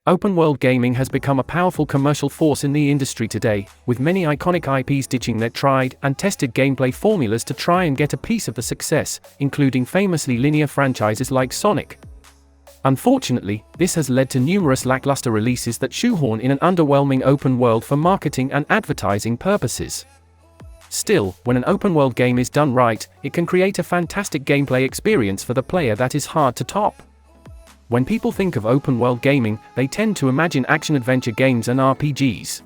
Open-world gaming has become a powerful commercial force in the industry today, with many iconic IPs ditching their tried and tested gameplay formulas to try and get a piece of the success, including famously linear franchises like Sonic. Unfortunately, this has led to numerous lackluster releases that shoehorn in an underwhelming open world for marketing and advertising purposes. Still, when an open-world game is done right, it can create a fantastic gameplay experience for the player that is hard to top. When people think of open-world gaming, they tend to imagine action-adventure games and RPGs.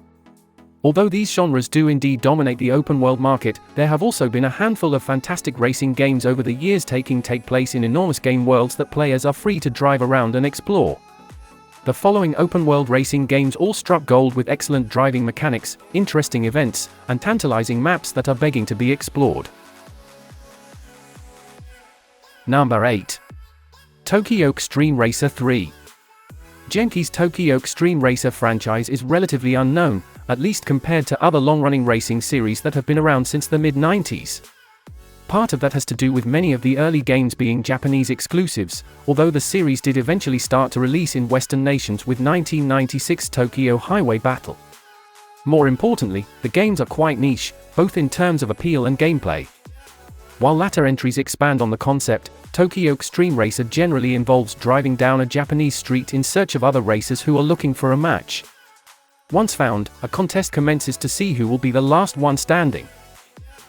Although these genres do indeed dominate the open-world market, there have also been a handful of fantastic racing games over the years take place in enormous game worlds that players are free to drive around and explore. The following open-world racing games all struck gold with excellent driving mechanics, interesting events, and tantalizing maps that are begging to be explored. Number 8. Tokyo Extreme Racer 3. Genki's Tokyo Extreme Racer franchise is relatively unknown, at least compared to other long-running racing series that have been around since the mid-90s. Part of that has to do with many of the early games being Japanese exclusives, although the series did eventually start to release in Western nations with 1996's Tokyo Highway Battle. More importantly, the games are quite niche, both in terms of appeal and gameplay. While latter entries expand on the concept, Tokyo Extreme Racer generally involves driving down a Japanese street in search of other racers who are looking for a match. Once found, a contest commences to see who will be the last one standing.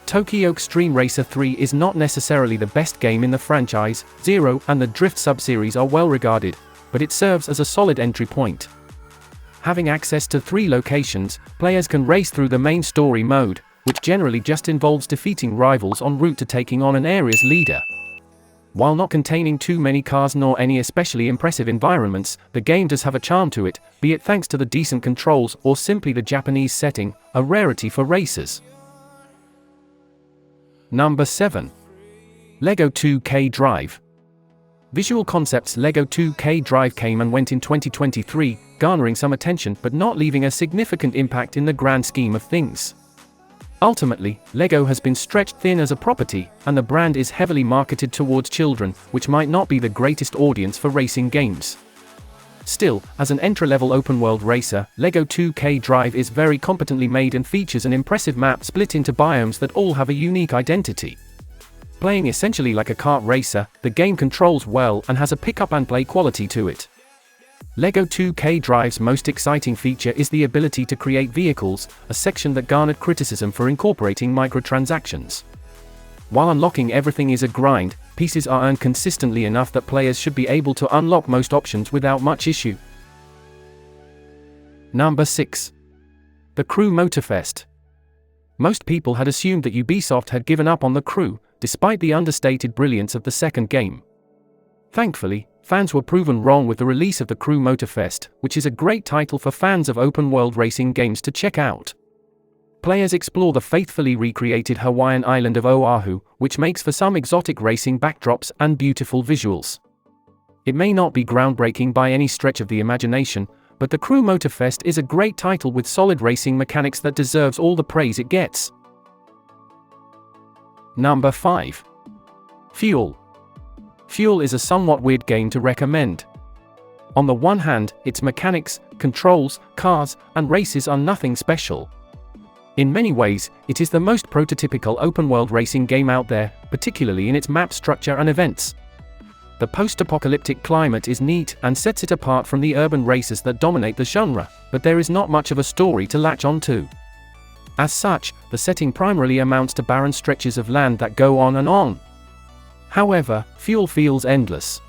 Tokyo Extreme Racer 3 is not necessarily the best game in the franchise. Zero and the Drift subseries are well regarded, but it serves as a solid entry point. Having access to 3 locations, players can race through the main story mode, which generally just involves defeating rivals en route to taking on an area's leader. While not containing too many cars nor any especially impressive environments, the game does have a charm to it, be it thanks to the decent controls or simply the Japanese setting, a rarity for racers. Number 7. LEGO 2K Drive. Visual Concepts' LEGO 2K Drive came and went in 2023, garnering some attention but not leaving a significant impact in the grand scheme of things. Ultimately, LEGO has been stretched thin as a property, and the brand is heavily marketed towards children, which might not be the greatest audience for racing games. Still, as an entry-level open-world racer, LEGO 2K Drive is very competently made and features an impressive map split into biomes that all have a unique identity. Playing essentially like a kart racer, the game controls well and has a pick-up-and-play quality to it. LEGO 2K Drive's most exciting feature is the ability to create vehicles, a section that garnered criticism for incorporating microtransactions. While unlocking everything is a grind, pieces are earned consistently enough that players should be able to unlock most options without much issue. Number 6. The Crew Motorfest. Most people had assumed that Ubisoft had given up on The Crew, despite the understated brilliance of the second game. Thankfully, fans were proven wrong with the release of The Crew Motorfest, which is a great title for fans of open-world racing games to check out. Players explore the faithfully recreated Hawaiian island of Oahu, which makes for some exotic racing backdrops and beautiful visuals. It may not be groundbreaking by any stretch of the imagination, but The Crew Motorfest is a great title with solid racing mechanics that deserves all the praise it gets. Number 5. Fuel. Fuel is a somewhat weird game to recommend. On the one hand, its mechanics, controls, cars, and races are nothing special. In many ways, it is the most prototypical open-world racing game out there, particularly in its map structure and events. The post-apocalyptic climate is neat and sets it apart from the urban races that dominate the genre, but there is not much of a story to latch onto. As such, the setting primarily amounts to barren stretches of land that go on and on. However, Fuel feels endless.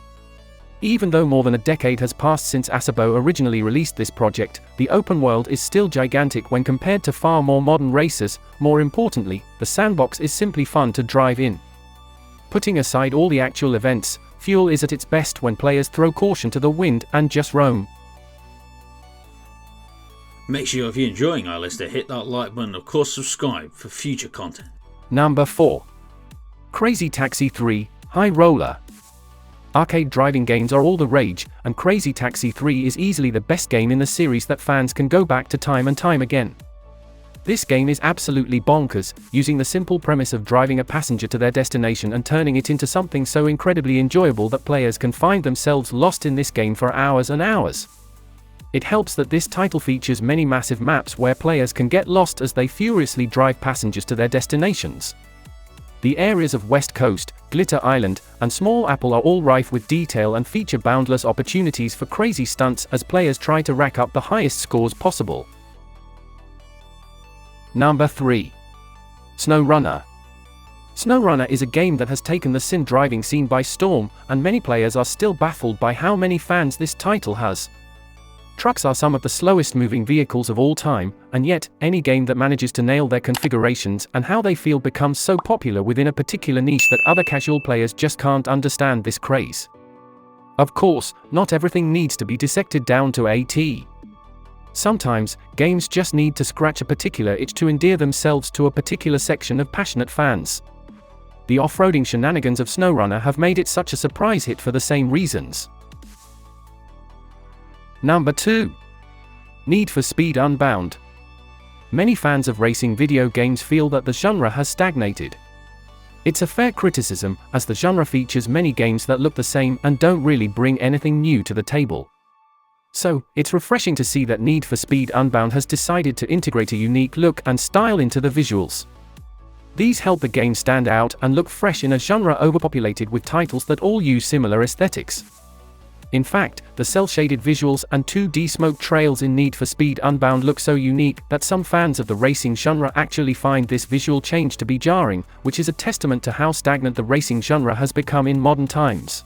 Even though more than a decade has passed since Asobo originally released this project, the open world is still gigantic when compared to far more modern races. More importantly, the sandbox is simply fun to drive in. Putting aside all the actual events, Fuel is at its best when players throw caution to the wind and just roam. Make sure if you're enjoying our list to hit that like button and of course subscribe for future content. Number 4. Crazy Taxi 3 High Roller. Arcade driving games are all the rage, and Crazy Taxi 3 is easily the best game in the series that fans can go back to time and time again. This game is absolutely bonkers, using the simple premise of driving a passenger to their destination and turning it into something so incredibly enjoyable that players can find themselves lost in this game for hours and hours. It helps that this title features many massive maps where players can get lost as they furiously drive passengers to their destinations. The areas of West Coast, Glitter Island, and Small Apple are all rife with detail and feature boundless opportunities for crazy stunts as players try to rack up the highest scores possible. Number 3. SnowRunner. SnowRunner is a game that has taken the sim driving scene by storm, and many players are still baffled by how many fans this title has. Trucks are some of the slowest moving vehicles of all time, and yet, any game that manages to nail their configurations and how they feel becomes so popular within a particular niche that other casual players just can't understand this craze. Of course, not everything needs to be dissected down to a T. Sometimes, games just need to scratch a particular itch to endear themselves to a particular section of passionate fans. The off-roading shenanigans of SnowRunner have made it such a surprise hit for the same reasons. Number 2. Need for Speed Unbound. Many fans of racing video games feel that the genre has stagnated. It's a fair criticism, as the genre features many games that look the same and don't really bring anything new to the table. So, it's refreshing to see that Need for Speed Unbound has decided to integrate a unique look and style into the visuals. These help the game stand out and look fresh in a genre overpopulated with titles that all use similar aesthetics. In fact, the cel-shaded visuals and 2D smoke trails in Need for Speed Unbound look so unique that some fans of the racing genre actually find this visual change to be jarring, which is a testament to how stagnant the racing genre has become in modern times.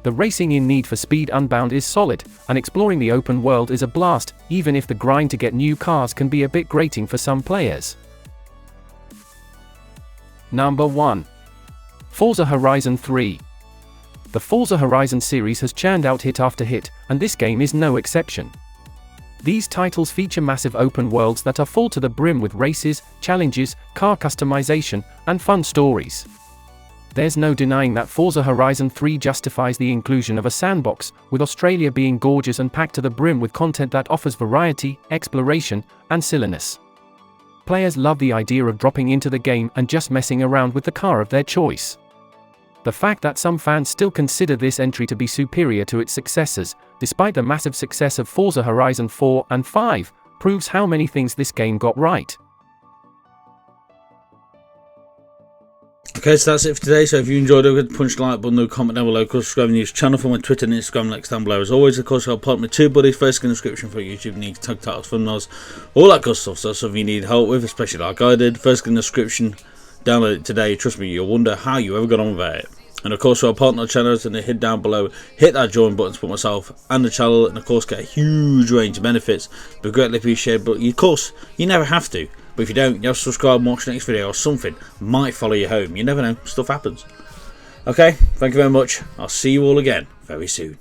The racing in Need for Speed Unbound is solid, and exploring the open world is a blast, even if the grind to get new cars can be a bit grating for some players. Number 1. Forza Horizon 3. The Forza Horizon series has churned out hit after hit, and this game is no exception. These titles feature massive open worlds that are full to the brim with races, challenges, car customization, and fun stories. There's no denying that Forza Horizon 3 justifies the inclusion of a sandbox, with Australia being gorgeous and packed to the brim with content that offers variety, exploration, and silliness. Players love the idea of dropping into the game and just messing around with the car of their choice. The fact that some fans still consider this entry to be superior to its successors, despite the massive success of Forza Horizon 4 and 5, proves how many things this game got right. Okay, so that's it for today. So if you enjoyed it, punch the like button, comment down below, of course, subscribe to the news channel for my Twitter and Instagram links down below. As always, of course, I'll put my TubeBuddy first in the description for YouTube needs, tag titles, thumbnails, all that good stuff. So that's something you need help with, especially like I did. First in the description, download it today. Trust me, you'll wonder how you ever got on with it. And of course, our partner channels, and they hit down below, hit that join button to put myself and the channel, and of course get a huge range of benefits. But greatly appreciated, but of course, you never have to. But if you don't, you have to subscribe and watch the next video, or something might follow you home. You never know, stuff happens. Okay, thank you very much. I'll see you all again very soon.